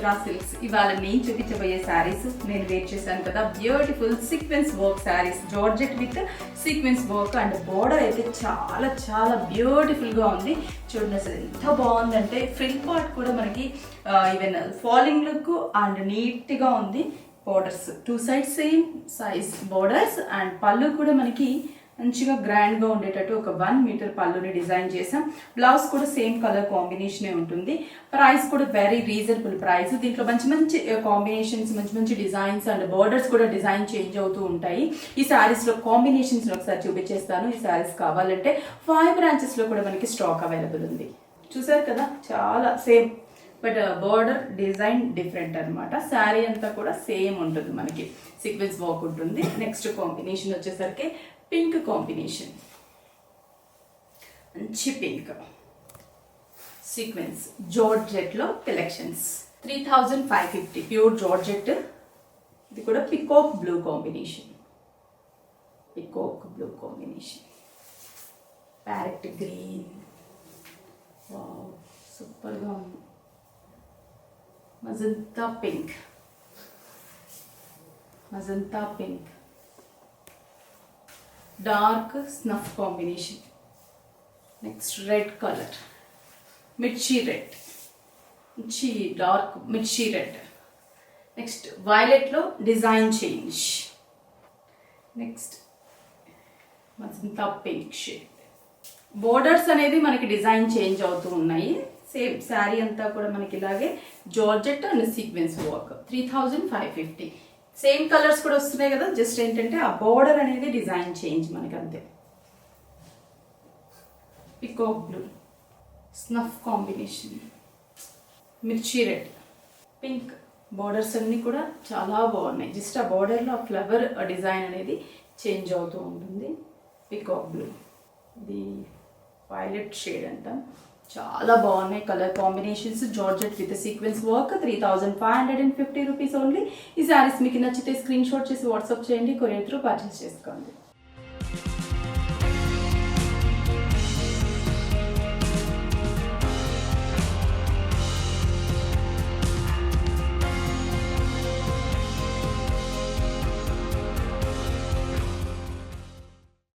Chitra silks. ఇవాళ నేను చూపించబోయే శారీస్ నేను వేర్ చేశాను కదా, beautiful sequence work saris, georgette with sequence work and border అయితే చాలా చాలా బ్యూటిఫుల్గా ఉంది. చూడండి అసలు ఎంత బాగుందంటే ఫ్రిల్ పార్ట్ కూడా మనకి ఈవెన్ ఫాలింగ్ లుక్ అండ్ నీట్గా ఉంది. Borders two sides same size borders and పళ్ళు కూడా మనకి మంచిగా గ్రాండ్గా ఉండేటట్టు ఒక 1 మీటర్ పళ్ళుని డిజైన్ చేసాం. బ్లౌజ్ కూడా సేమ్ కలర్ కాంబినేషనే ఉంటుంది. ప్రైస్ కూడా వెరీ రీజనబుల్ ప్రైస్. దీంట్లో మంచి మంచి కాంబినేషన్స్, మంచి మంచి డిజైన్స్ అండ్ బోర్డర్స్ కూడా డిజైన్ చేంజ్ అవుతూ ఉంటాయి. ఈ శారీస్లో కాంబినేషన్స్ ఒకసారి చూపించేస్తాను. ఈ శారీస్ కావాలంటే 5 బ్రాంచెస్లో కూడా మనకి స్టాక్ అవైలబుల్ ఉంది. చూసారు కదా, చాలా same but border design different అనమాట. శారీ అంతా కూడా సేమ్ ఉంటుంది, మనకి సీక్వెన్స్ వర్క్ ఉంటుంది. నెక్స్ట్ కాంబినేషన్ వచ్చేసరికి పింక్ కాంబినేషన్, మంచి పింక్ సీక్వెన్స్ జార్జెట్లో కలెక్షన్స్ 3550 ప్యూర్ జార్జెట్. ఇది కూడా peacock blue combination, peacock blue combination, parrot green, సూపర్గా ఉంది. Magenta pink, magenta pink, dark snuff combination. Next red colour, మిర్చి రెడ్, మిర్చి డార్క్ మిర్చి రెడ్. నెక్స్ట్ వైలెట్లో design change. Next magenta pink shade. Borders అనేది మనకి డిజైన్ చేంజ్ అవుతూ ఉన్నాయి. సేమ్ శారీ అంతా కూడా మనకి ఇలాగే georgette and sequence work 3550. Same colours కూడా వస్తున్నాయి కదా, జస్ట్ ఏంటంటే ఆ బోర్డర్ అనేది డిజైన్ చేంజ్ మనకి అంతే. పికాక్ బ్లూ, స్నఫ్ కాంబినేషన్, మిర్చి రెడ్, పింక్. బోర్డర్స్ అన్నీ కూడా చాలా బాగున్నాయి. జస్ట్ ఆ బోర్డర్లో ఆ ఫ్లవర్ డిజైన్ అనేది చేంజ్ అవుతూ ఉంటుంది. పికాక్ బ్లూ, ఇది వైలెట్ షేడ్ అంటాం. చాలా బాగున్నాయి colour combinations. Georgette with sequence work 3550 rupees only. ఈ శారీస్ మీకు నచ్చితే స్క్రీన్ షాట్ చేసి వాట్సాప్ చేయండి, కొరియర్ త్రూ పర్చేస్ చేసుకోండి.